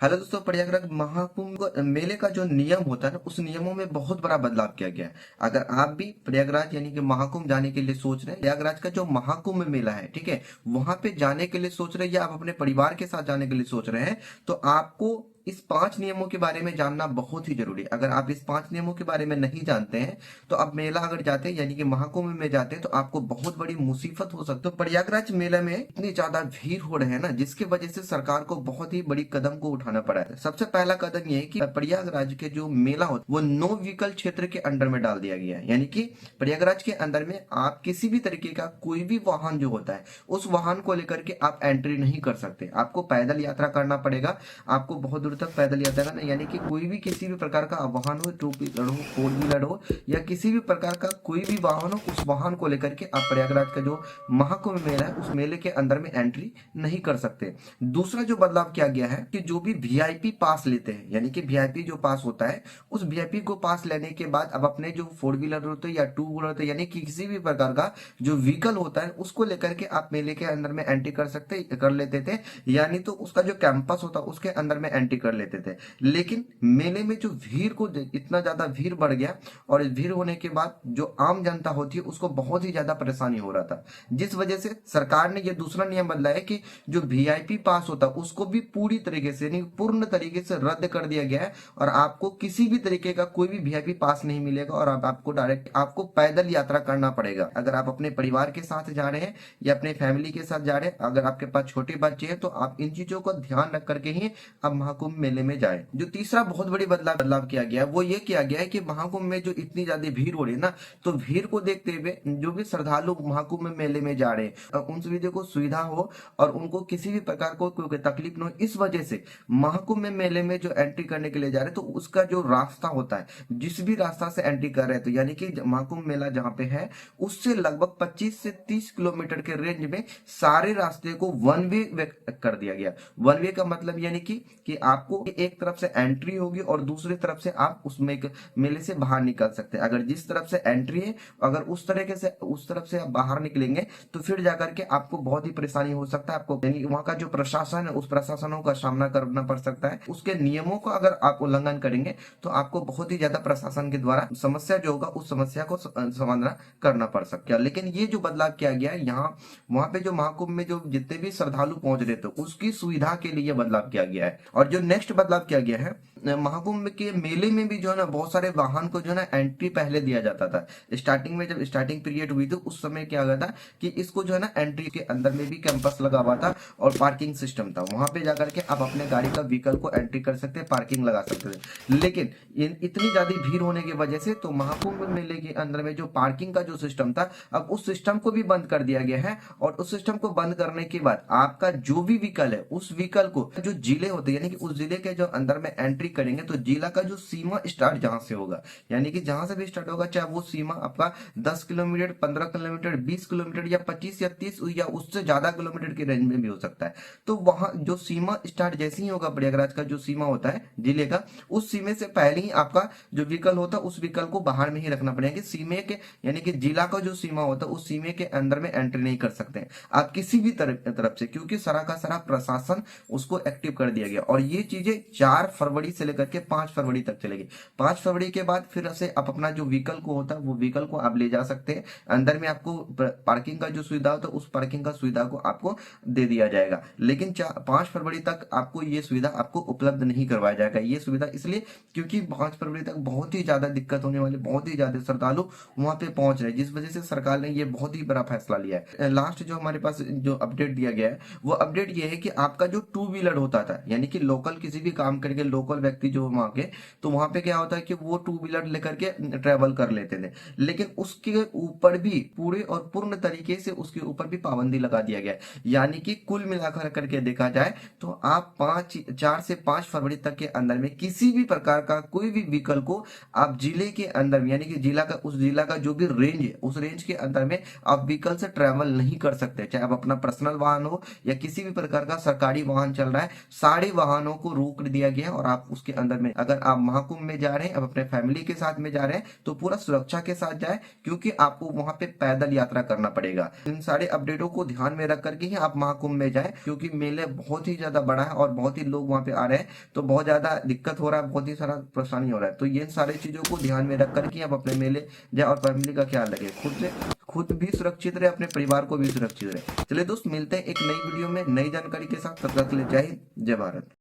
Hello दोस्तों, प्रयागराज महाकुंभ मेले का जो नियम होता है ना, उस नियमों में बहुत बड़ा बदलाव किया गया है। अगर आप भी प्रयागराज यानी कि महाकुंभ जाने के लिए सोच रहे हैं, प्रयागराज का जो महाकुंभ मेला है, ठीक है, वहां पे जाने के लिए सोच रहे हैं या आप अपने परिवार के साथ जाने के लिए सोच रहे हैं, तो आपको इस 5 नियमों के बारे में जानना बहुत ही जरूरी है। अगर आप इस 5 नियमों के बारे में नहीं जानते हैं, तो आप मेला अगर जाते हैं यानी कि महाकुंभ में जाते हैं, तो आपको बहुत बड़ी मुसीबत हो सकती है। तो प्रयागराज मेला में इतनी ज्यादा भीड़ हो रहे हैं ना, जिसकी वजह से सरकार को बहुत ही बड़ी कदम को उठाना पड़ा है। सबसे पहला कदम ये है कि प्रयागराज के जो मेला होता है वो नो व्हीकल क्षेत्र के अंडर में डाल दिया गया है। यानी कि प्रयागराज के अंदर में आप किसी भी तरीके का कोई भी वाहन जो होता है, उस वाहन को लेकर के आप एंट्री नहीं कर सकते। आपको पैदल यात्रा करना पड़ेगा। आपको बहुत दूर तक पैदल यात्रा करना, यानी कि कोई भी किसी भी प्रकार का वाहन हो, टू व्हीलर हो, फोर व्हीलर हो, या किसी भी प्रकार का कोई भी वाहन हो, उस वाहन को लेकर के आप प्रयागराज का जो महाकुंभ मेला है उस मेले के अंदर में एंट्री नहीं कर सकते। दूसरा जो बदलाव किया गया है कि जो भी वीआईपी पास लेते हैं, यानी कि वीआईपी जो पास होता है, उस वीआईपी को पास लेने के बाद अब अपने जो फोर व्हीलर होते हैं या टू व्हीलर होते हैं, यानी कि किसी भी प्रकार का जो व्हीकल होता है, उसको लेकर के आप मेले के अंदर में एंट्री कर लेते थे। यानी तो उसका जो कैंपस होता है उसके अंदर में एंट्री कर लेते थे। लेकिन मेले में जो भीड़ को इतना ज्यादा भीड़ बढ़ गया, और इस भीड़ होने के बाद जो आम जनता होती है उसको बहुत ही ज्यादा परेशानी हो रहा था, जिस वजह से सरकार ने यह दूसरा नियम बदला है कि जो वीआईपी पास होता है उसको भी पूरी तरीके से, यानी पूर्ण तरीके से रद्द कर दिया गया है। और आपको किसी भी तरीके का कोई भी वीआईपी पास नहीं मिलेगा, और आपको डायरेक्ट आपको पैदल यात्रा करना पड़ेगा। अगर आप अपने परिवार के साथ जा रहे हैं या अपने फैमिली के साथ जा रहे हैं, अगर आपके पास छोटे बच्चे हैं, तो आप इन चीजों को ध्यान रख करके ही आप महाकुंभ मेले में जाए। जो तीसरा बहुत बड़ी बदलाव किया गया है वो ये किया गया है कि महाकुंभ में जो इतनी ज्यादा भीड़ हो रही है ना, तो भीड़ को देखते हुए जो भी श्रद्धालु महाकुंभ मेले में जा रहे हैं उन सभी को सुविधा हो और उनको किसी भी प्रकार को कोई तकलीफ न हो, इस वजह से महाकुंभ मेले में जो एंट्री करने के लिए जा रहे हैं, तो उसका जो रास्ता होता है, जिस भी रास्ता से एंट्री कर रहे हैं, तो यानी कि महाकुंभ मेला जहां पे है उससे लगभग 25 से 30 किलोमीटर के रेंज में सारे रास्ते को वन वे कर दिया गया। वन वे का मतलब यानी कि आपको एक तरफ से एंट्री होगी और दूसरी तरफ से आप उसमें मेले से बाहर निकल सकते हैं। अगर जिस तरफ से एंट्री है, अगर उस तरफ से आप बाहर निकलेंगे, तो फिर जाकर के आपको बहुत ही परेशानी हो सकता है। आपको यानी वहां का जो प्रशासन है उस प्रशासनों का सामना करना पड़ सकता है। उसके नियमों का अगर आप उल्लंघन करेंगे तो आपको बहुत ही ज्यादा प्रशासन के द्वारा समस्या जो होगा उस समस्या को समाधान करना पड़ सकता है। लेकिन ये जो बदलाव किया गया है यहाँ, वहां पे जो महाकुंभ में जो जितने भी श्रद्धालु पहुंच रहे थे उसकी सुविधा के लिए बदलाव किया गया है। और जो नेक्स्ट बदलाव किया गया है, महाकुंभ के मेले में भी जो है ना बहुत सारे वाहन को जो है ना एंट्री पहले दिया जाता था। स्टार्टिंग में जब स्टार्टिंग पीरियड हुई थी उस समय क्या गया था कि इसको जो है ना एंट्री के अंदर में भी कैंपस लगा हुआ था और पार्किंग सिस्टम था। वहां पे जाकर के आप अपने गाड़ी का व्हीकल को एंट्री कर सकते, पार्किंग लगा सकते थे। लेकिन इतनी ज्यादा भीड़ होने की वजह से तो महाकुंभ मेले के अंदर में जो पार्किंग का जो सिस्टम था, अब उस सिस्टम को भी बंद कर दिया गया है। और उस सिस्टम को बंद करने के बाद आपका जो भी व्हीकल है, उस व्हीकल को जो जिले होते हैं, यानी कि उस जिले के जो अंदर में एंट्री करेंगे, तो जिला का जो सीमा स्टार्ट जहां से होगा, यानी कि जहां से भी स्टार्ट होगा, चाहे वो सीमा आपका 10 किलोमीटर, 15 किलोमीटर, 20 किलोमीटर या 25 या 30 या उससे ज्यादा किलोमीटर की रेंज में भी हो सकता है। तो वहां जो सीमा स्टार्ट जैसे ही होगा, प्रयागराज का जो सीमा होता है जिले का, उस सीमे से पहले ही आपका जो व्हीकल होता है उस व्हीकल को बाहर में ही रखना पड़ेगा। सीमे के यानी कि जिला का जो सीमा होता है उस सीमे के अंदर में एंट्री नहीं कर सकते आप किसी भी तरफ से, क्योंकि सारा का सारा प्रशासन उसको एक्टिव कर दिया गया। और ये चीजें 4 फरवरी से लेकर के 5 फरवरी तक चलेगी। 5 फरवरी के बाद फिर से आप अपना जो व्हीकल को होता है वो व्हीकल को आप ले जा सकते हैं। अंदर में आपको पार्किंग का जो सुविधा होता है उस पार्किंग का सुविधा को आपको दे दिया जाएगा। लेकिन 5 फरवरी तक आपको ये सुविधा आपको उपलब्ध नहीं करवाया जाएगा। ये सुविधा इसलिए क्योंकि 5 फरवरी तक बहुत ही ज्यादा दिक्कत होने वाली, बहुत ही ज्यादा श्रद्धालु वहां पे पहुंच रहे हैं, जिस वजह से सरकार ने ये बहुत ही बड़ा फैसला लिया है। लास्ट जो हमारे पास जो अपडेट दिया गया है वो अपडेट ये है कि आपका जो टू व्हीलर होता था, यानी कि लोकल किसी भी काम करके लोकल व्यक्ति जो वहां के, तो वहां पे क्या होता है कि वो टू व्हीलर लेकर के ट्रेवल कर लेते थे। लेकिन उसके ऊपर भी पूरे और पूर्ण तरीके से उसके ऊपर भी पाबंदी लगा दिया गया है। यानी कि कुल मिलाकर करके देखा जाए तो आप 4 से 5 फरवरी तक के अंदर में किसी भी प्रकार का कोई भी व्हीकल को आप जिले के अंदर में, यानी कि उस जिला का जो भी रेंज है उस रेंज के अंदर में आप व्हीकल से ट्रेवल नहीं कर सकते। चाहे आप अपना पर्सनल वाहन हो या किसी भी प्रकार का सरकारी वाहन चल रहा है, सारे वाहनों को रोक दिया गया और आप उसके अंदर में अगर आप महाकुंभ में जा रहे हैं, अब अपने फैमिली के साथ में जा रहे हैं तो पूरा सुरक्षा के साथ जाए, क्योंकि आपको वहां पे पैदल यात्रा करना पड़ेगा। इन सारे अपडेटों को ध्यान में रख करके ही आप महाकुंभ में जाएं, क्योंकि मेले बहुत ही ज्यादा बड़ा है और बहुत ही लोग वहां पे आ रहे हैं, तो बहुत ज्यादा दिक्कत हो रहा है, बहुत ही सारा परेशानी हो रहा है। तो ये सारी चीजों को ध्यान में रख करके आप अपने मेले जाए और फैमिली का ख्याल रखें, खुद भी सुरक्षित रहे, अपने परिवार को भी सुरक्षित रहे। चलिए दोस्त, मिलते हैं एक नई वीडियो में नई जानकारी के साथ। तब तक के लिए जय हिंद, जय भारत।